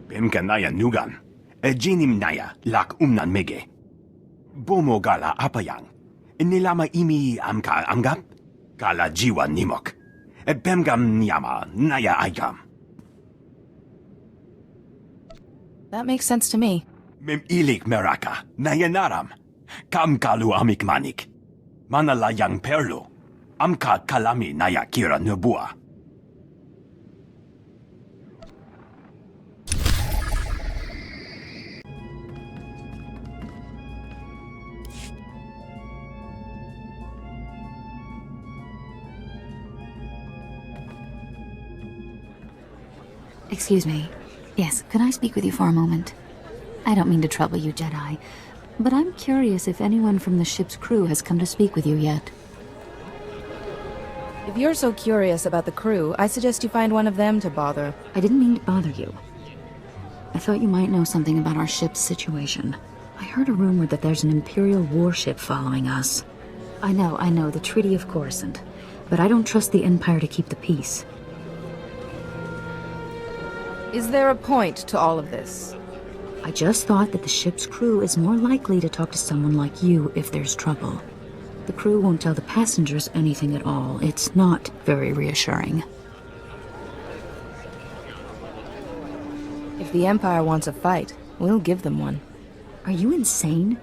Bimkanaya nugan. Ejinim naya lak umnan mege. Bomo gala apayang. Nilama imi amka anggap. Gala jiwa nimok. Bemgam nyama naya ayam. That makes sense to me. Mem ilik meraka. Naya naram. Kam kalu amik manik. Manalayang perlo. Amka kalami naya kira nubua. Excuse me. Yes, could I speak with you for a moment? I don't mean to trouble you, Jedi, but I'm curious if anyone from the ship's crew has come to speak with you yet. If you're so curious about the crew, I suggest you find one of them to bother. I didn't mean to bother you. I thought you might know something about our ship's situation. I heard a rumor that there's an Imperial warship following us. I know, the Treaty of Coruscant. But I don't trust the Empire to keep the peace. Is there a point to all of this? I just thought that the ship's crew is more likely to talk to someone like you if there's trouble. The crew won't tell the passengers anything at all. It's not very reassuring. If the Empire wants a fight, we'll give them one. Are you insane?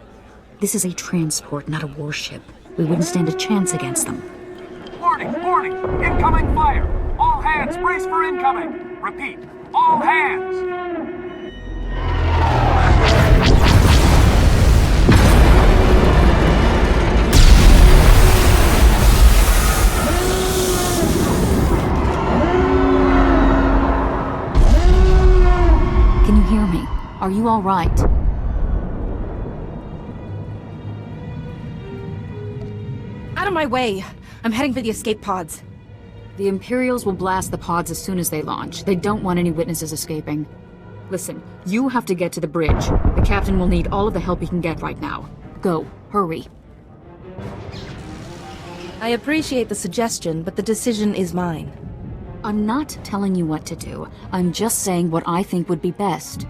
This is a transport, not a warship. We wouldn't stand a chance against them. Warning! Warning! Incoming fire! All hands brace for incoming! Repeat, all hands! Can you hear me? Are you all right? Out of my way! I'm heading for the escape pods. The Imperials will blast the pods as soon as they launch. They don't want any witnesses escaping. Listen, you have to get to the bridge. The captain will need all of the help he can get right now. Go, hurry. I appreciate the suggestion, but the decision is mine. I'm not telling you what to do. I'm just saying what I think would be best.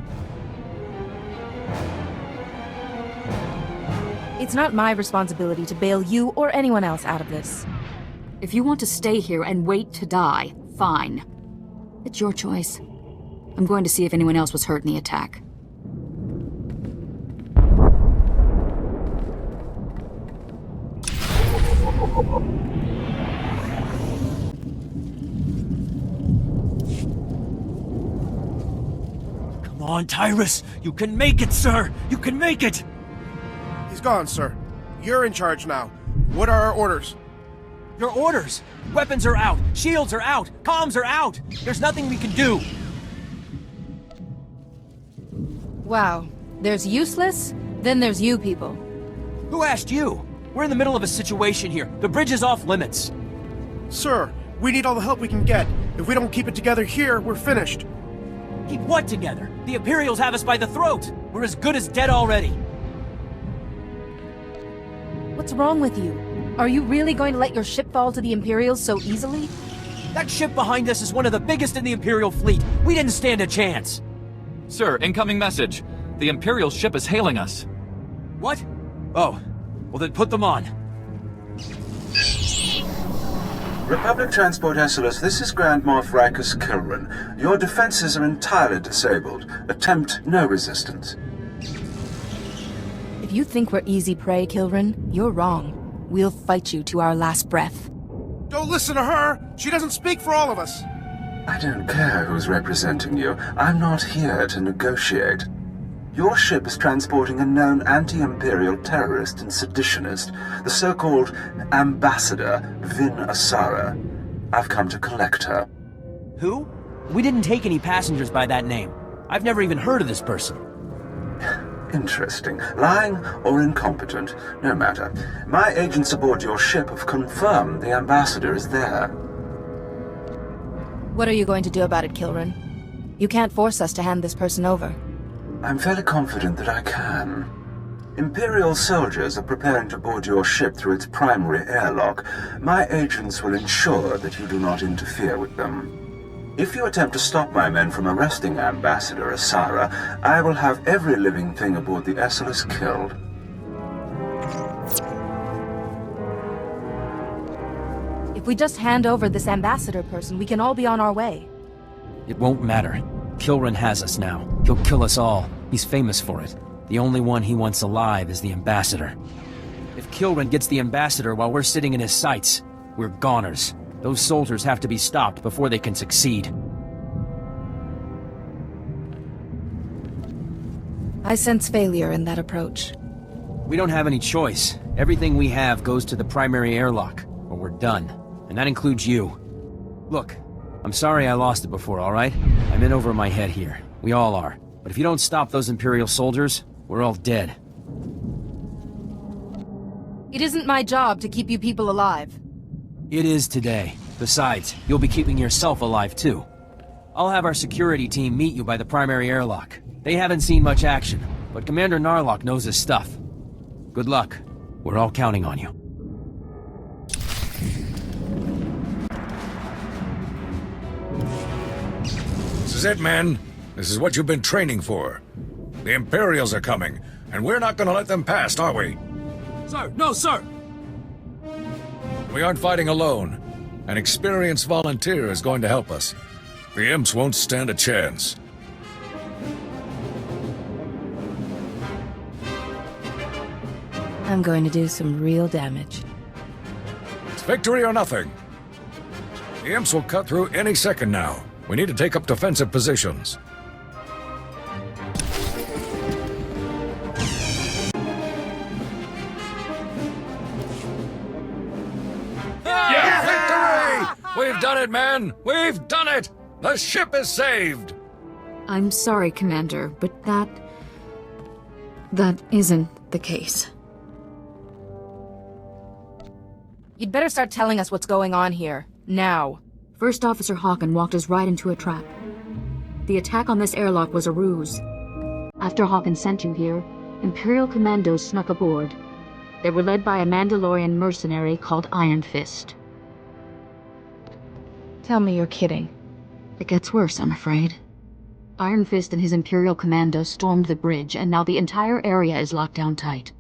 It's not my responsibility to bail you or anyone else out of this. If you want to stay here and wait to die, fine. It's your choice. I'm going to see if anyone else was hurt in the attack. Come on, Tyrus! You can make it, sir! You can make it! He's gone, sir. You're in charge now. What are our orders? Your orders! Weapons are out! Shields are out! Comms are out! There's nothing we can do! Wow. There's useless, then there's you people. Who asked you? We're in the middle of a situation here. The bridge is off limits. Sir, we need all the help we can get. If we don't keep it together here, we're finished. Keep what together? The Imperials have us by the throat! We're as good as dead already! What's wrong with you? Are you really going to let your ship fall to the Imperials so easily? That ship behind us is one of the biggest in the Imperial fleet. We didn't stand a chance. Sir, incoming message. The Imperial ship is hailing us. What? Oh. Well then put them on. Republic Transport Esseles, this is Grand Moff Rikus Kilran. Your defenses are entirely disabled. Attempt no resistance. If you think we're easy prey, Kilran, you're wrong. We'll fight you to our last breath. Don't listen to her! She doesn't speak for all of us! I don't care who's representing you. I'm not here to negotiate. Your ship is transporting a known anti-imperial terrorist and seditionist, the so-called Ambassador Vin Asara. I've come to collect her. Who? We didn't take any passengers by that name. I've never even heard of this person. Interesting. Lying or incompetent, no matter. My agents aboard your ship have confirmed the ambassador is there. What are you going to do about it, Kilran? You can't force us to hand this person over. I'm fairly confident that I can. Imperial soldiers are preparing to board your ship through its primary airlock. My agents will ensure that you do not interfere with them. If you attempt to stop my men from arresting Ambassador Asara, I will have every living thing aboard the Esseles killed. If we just hand over this ambassador person, we can all be on our way. It won't matter. Kilran has us now. He'll kill us all. He's famous for it. The only one he wants alive is the ambassador. If Kilran gets the ambassador while we're sitting in his sights, we're goners. Those soldiers have to be stopped before they can succeed. I sense failure in that approach. We don't have any choice. Everything we have goes to the primary airlock, or we're done. And that includes you. Look, I'm sorry I lost it before, alright? I'm in over my head here. We all are. But if you don't stop those Imperial soldiers, we're all dead. It isn't my job to keep you people alive. It is today. Besides, you'll be keeping yourself alive too. I'll have our security team meet you by the primary airlock. They haven't seen much action, but Commander Narlock knows his stuff. Good luck. We're all counting on you. This is it, men. This is what you've been training for. The Imperials are coming, and we're not gonna let them past, are we? Sir, no, sir! We aren't fighting alone. An experienced volunteer is going to help us. The imps won't stand a chance. I'm going to do some real damage. It's victory or nothing. The imps will cut through any second now. We need to take up defensive positions. We've done it, man! We've done it! The ship is saved! I'm sorry, Commander, but that isn't the case. You'd better start telling us what's going on here. Now. First Officer Hawken walked us right into a trap. The attack on this airlock was a ruse. After Hawken sent you here, Imperial commandos snuck aboard. They were led by a Mandalorian mercenary called Iron Fist. Tell me you're kidding. It gets worse, I'm afraid. Iron Fist and his Imperial commandos stormed the bridge, and now the entire area is locked down tight.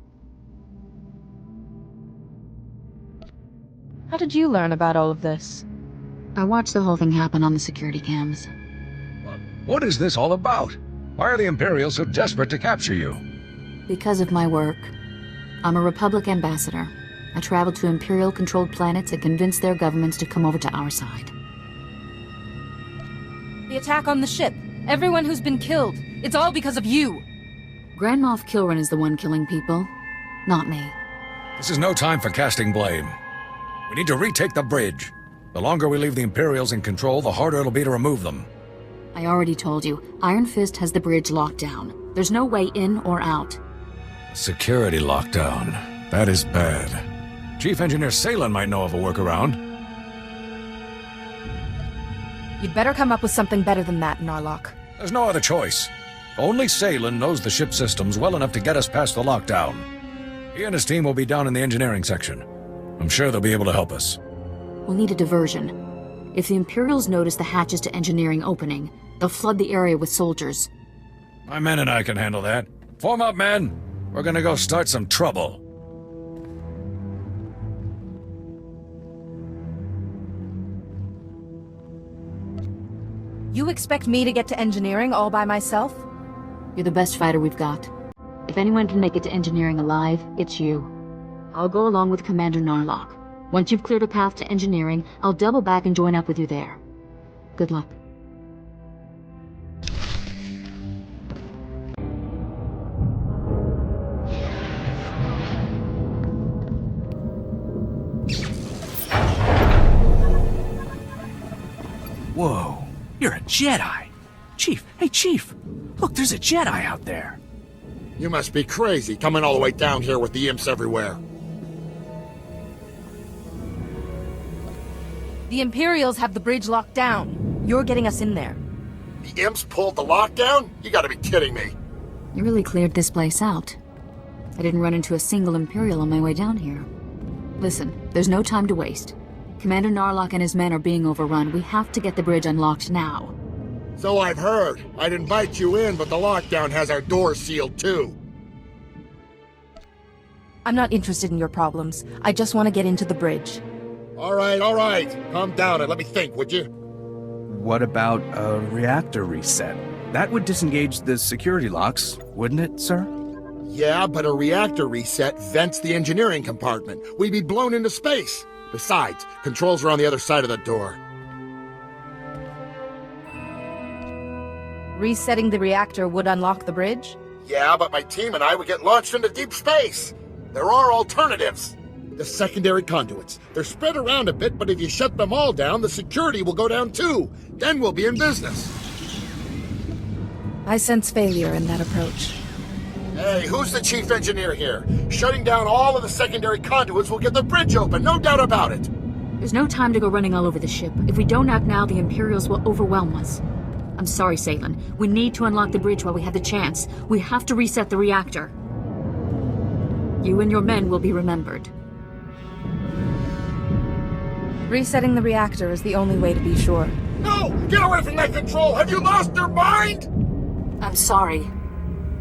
How did you learn about all of this? I watched the whole thing happen on the security cams. What is this all about? Why are the Imperials so desperate to capture you? Because of my work. I'm a Republic ambassador. I traveled to Imperial-controlled planets and convinced their governments to come over to our side. The attack on the ship. Everyone who's been killed. It's all because of you. Grand Moff Kilran is the one killing people, not me. This is no time for casting blame. We need to retake the bridge. The longer we leave the Imperials in control, the harder it'll be to remove them. I already told you, Iron Fist has the bridge locked down. There's no way in or out. Security lockdown. That is bad. Chief Engineer Salen might know of a workaround. You'd better come up with something better than that, Narlock. There's no other choice. Only Salen knows the ship systems well enough to get us past the lockdown. He and his team will be down in the engineering section. I'm sure they'll be able to help us. We'll need a diversion. If the Imperials notice the hatches to engineering opening, they'll flood the area with soldiers. My men and I can handle that. Form up, men! We're gonna go start some trouble. You expect me to get to engineering all by myself? You're the best fighter we've got. If anyone can make it to engineering alive, it's you. I'll go along with Commander Narlock. Once you've cleared a path to engineering, I'll double back and join up with you there. Good luck. Whoa, you're a Jedi. Chief, hey Chief, look, there's a Jedi out there. You must be crazy, coming all the way down here with the imps everywhere. The Imperials have the bridge locked down. You're getting us in there. The imps pulled the lockdown? You gotta be kidding me. You really cleared this place out. I didn't run into a single Imperial on my way down here. Listen, there's no time to waste. Commander Narlock and his men are being overrun. We have to get the bridge unlocked now. So I've heard. I'd invite you in, but the lockdown has our doors sealed too. I'm not interested in your problems. I just want to get into the bridge. All right. Calm down and let me think, would you? What about a reactor reset? That would disengage the security locks, wouldn't it, sir? Yeah, but a reactor reset vents the engineering compartment. We'd be blown into space. Besides, controls are on the other side of the door. Resetting the reactor would unlock the bridge? Yeah, but my team and I would get launched into deep space. There are alternatives. The secondary conduits. They're spread around a bit, but if you shut them all down, the security will go down too. Then we'll be in business. I sense failure in that approach. Hey, who's the chief engineer here? Shutting down all of the secondary conduits will get the bridge open, no doubt about it. There's no time to go running all over the ship. If we don't act now, the Imperials will overwhelm us. I'm sorry, Salen. We need to unlock the bridge while we have the chance. We have to reset the reactor. You and your men will be remembered. Resetting the reactor is the only way to be sure. No! Get away from that control! Have you lost your mind? I'm sorry,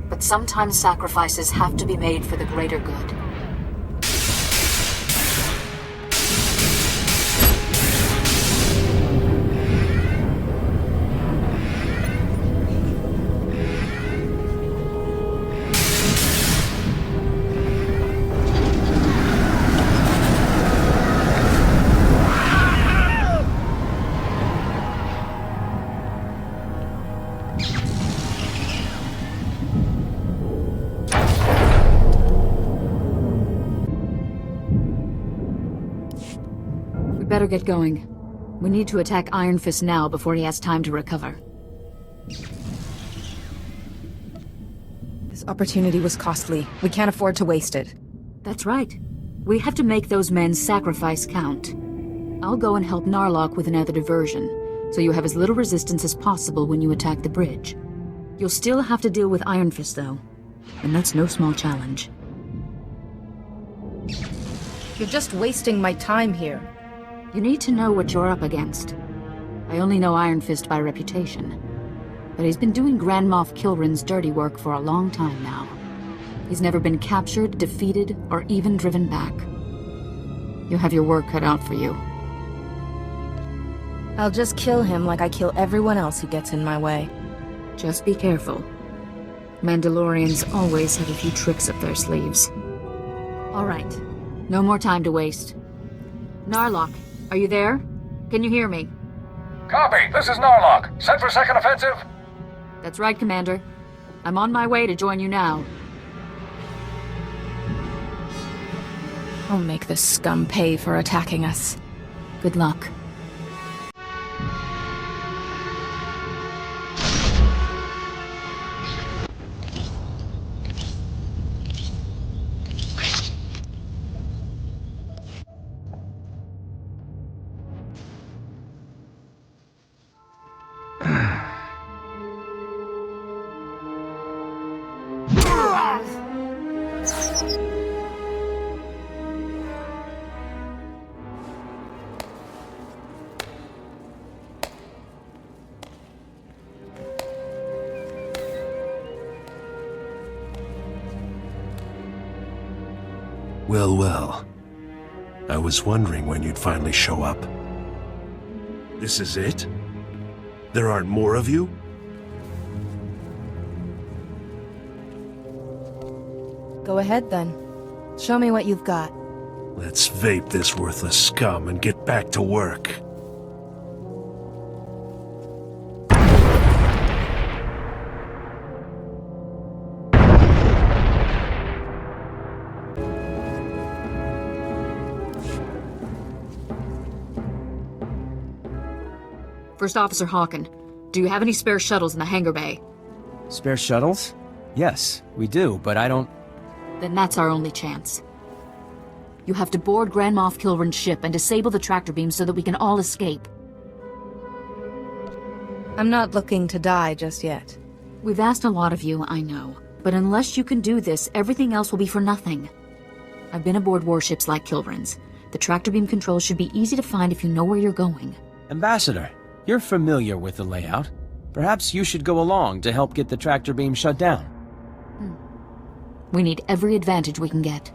but sometimes sacrifices have to be made for the greater good. Better get going. We need to attack Iron Fist now before he has time to recover. This opportunity was costly. We can't afford to waste it. That's right. We have to make those men's sacrifice count. I'll go and help Narlock with another diversion, so you have as little resistance as possible when you attack the bridge. You'll still have to deal with Iron Fist, though, and that's no small challenge. You're just wasting my time here. You need to know what you're up against. I only know Iron Fist by reputation, but he's been doing Grand Moff Kilrin's dirty work for a long time now. He's never been captured, defeated, or even driven back. You have your work cut out for you. I'll just kill him like I kill everyone else who gets in my way. Just be careful. Mandalorians always have a few tricks up their sleeves. All right, no more time to waste. Narlock, are you there? Can you hear me? Copy. This is Narlock. Set for second offensive? That's right, Commander. I'm on my way to join you now. I'll make this scum pay for attacking us. Good luck. Well. I was wondering when you'd finally show up. This is it? There aren't more of you? Go ahead, then. Show me what you've got. Let's vape this worthless scum and get back to work. First Officer Hawken, do you have any spare shuttles in the hangar bay? Spare shuttles? Yes, we do, but I don't... Then that's our only chance. You have to board Grand Moff Kilrin's ship and disable the tractor beam so that we can all escape. I'm not looking to die just yet. We've asked a lot of you, I know. But unless you can do this, everything else will be for nothing. I've been aboard warships like Kilrin's. The tractor beam controls should be easy to find if you know where you're going. Ambassador, you're familiar with the layout. Perhaps you should go along to help get the tractor beam shut down. We need every advantage we can get.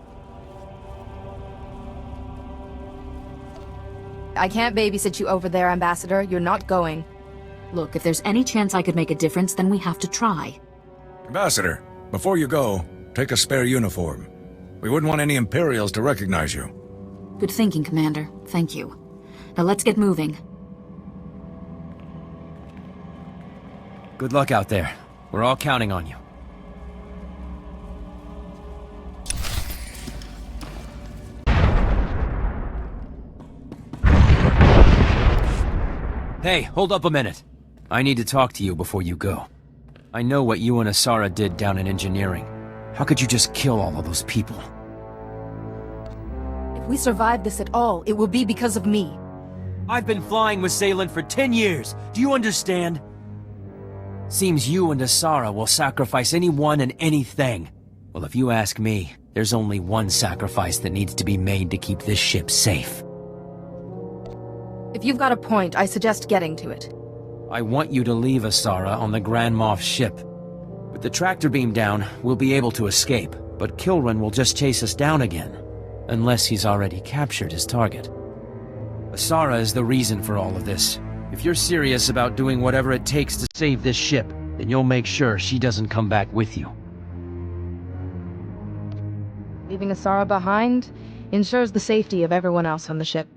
I can't babysit you over there, Ambassador. You're not going. Look, if there's any chance I could make a difference, then we have to try. Ambassador, before you go, take a spare uniform. We wouldn't want any Imperials to recognize you. Good thinking, Commander. Thank you. Now let's get moving. Good luck out there. We're all counting on you. Hey, hold up a minute. I need to talk to you before you go. I know what you and Asara did down in engineering. How could you just kill all of those people? If we survive this at all, it will be because of me. I've been flying with Salen for 10 years. Do you understand? Seems you and Asara will sacrifice anyone and anything. Well, if you ask me, there's only one sacrifice that needs to be made to keep this ship safe. If you've got a point, I suggest getting to it. I want you to leave Asara on the Grand Moff ship. With the tractor beam down, we'll be able to escape, but Kilran will just chase us down again. Unless he's already captured his target. Asara is the reason for all of this. If you're serious about doing whatever it takes to save this ship, then you'll make sure she doesn't come back with you. Leaving Asara behind ensures the safety of everyone else on the ship.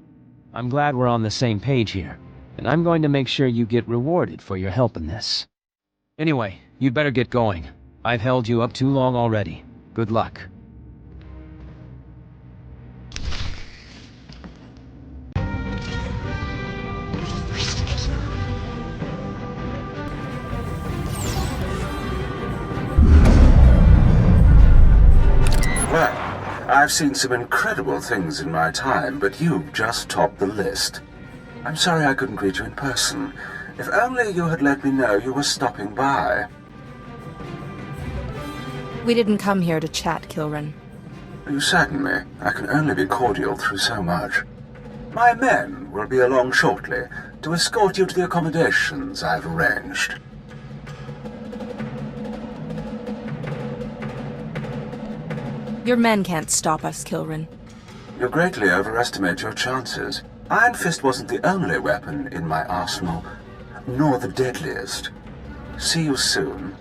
I'm glad we're on the same page here, and I'm going to make sure you get rewarded for your help in this. Anyway, you'd better get going. I've held you up too long already. Good luck. Well, I've seen some incredible things in my time, but you've just topped the list. I'm sorry I couldn't greet you in person. If only you had let me know you were stopping by. We didn't come here to chat, Kilran. You sadden me. I can only be cordial through so much. My men will be along shortly to escort you to the accommodations I've arranged. Your men can't stop us, Kilran. You greatly overestimate your chances. Iron Fist wasn't the only weapon in my arsenal, nor the deadliest. See you soon.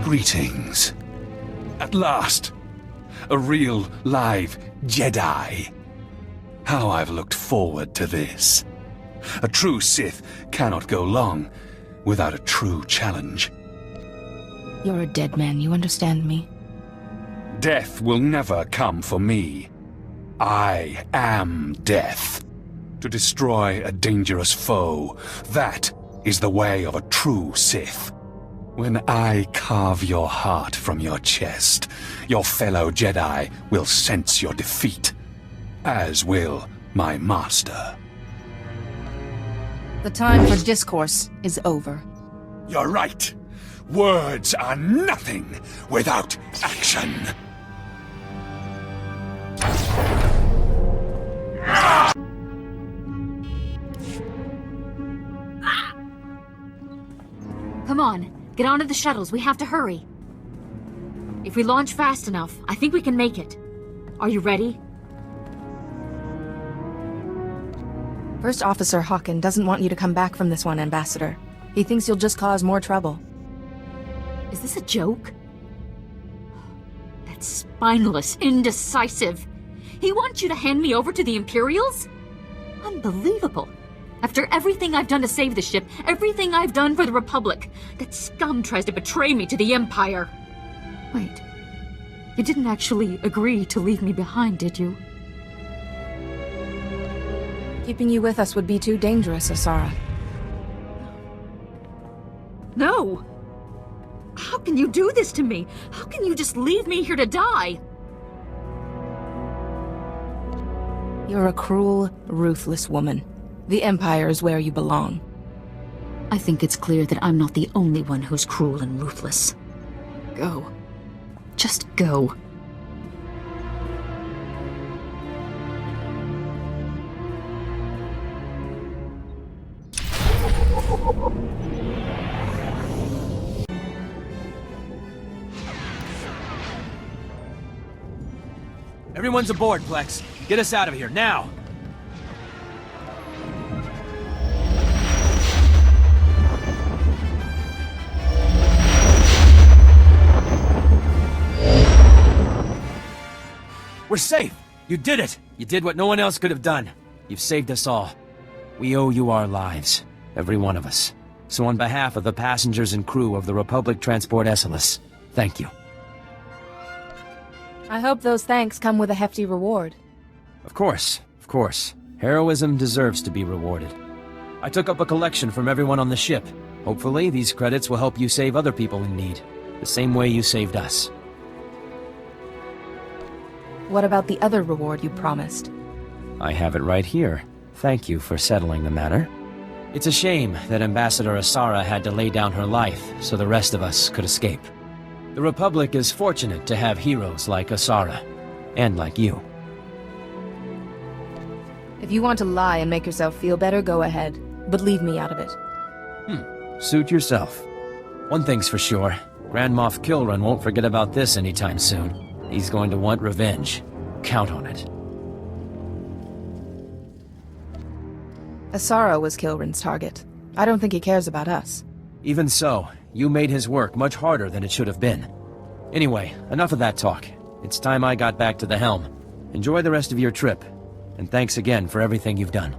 Greetings. At last, a real, live Jedi. How I've looked forward to this. A true Sith cannot go long without a true challenge. You're a dead man, you understand me? Death will never come for me. I am death. To destroy a dangerous foe, that is the way of a true Sith. When I carve your heart from your chest, your fellow Jedi will sense your defeat, as will my master. The time for discourse is over. You're right. Words are nothing without action. Get onto the shuttles, we have to hurry. If we launch fast enough, I think we can make it. Are you ready? First Officer Hawken doesn't want you to come back from this one, Ambassador. He thinks you'll just cause more trouble. Is this a joke? That's spineless, indecisive. He wants you to hand me over to the Imperials? Unbelievable. After everything I've done to save the ship, everything I've done for the Republic, that scum tries to betray me to the Empire. Wait. You didn't actually agree to leave me behind, did you? Keeping you with us would be too dangerous, Asara. No! How can you do this to me? How can you just leave me here to die? You're a cruel, ruthless woman. The Empire is where you belong. I think it's clear that I'm not the only one who's cruel and ruthless. Go. Just go. Everyone's aboard, Plex. Get us out of here, now! We're safe! You did it! You did what no one else could have done. You've saved us all. We owe you our lives. Every one of us. So on behalf of the passengers and crew of the Republic Transport Esseles, thank you. I hope those thanks come with a hefty reward. Of course, of course. Heroism deserves to be rewarded. I took up a collection from everyone on the ship. Hopefully, these credits will help you save other people in need, the same way you saved us. What about the other reward you promised? I have it right here. Thank you for settling the matter. It's a shame that Ambassador Asara had to lay down her life so the rest of us could escape. The Republic is fortunate to have heroes like Asara, and like you. If you want to lie and make yourself feel better, go ahead. But leave me out of it. Suit yourself. One thing's for sure, Grand Moff Kilran won't forget about this anytime soon. He's going to want revenge. Count on it. Asara was Kilran's target. I don't think he cares about us. Even so, you made his work much harder than it should have been. Anyway, enough of that talk. It's time I got back to the helm. Enjoy the rest of your trip, and thanks again for everything you've done.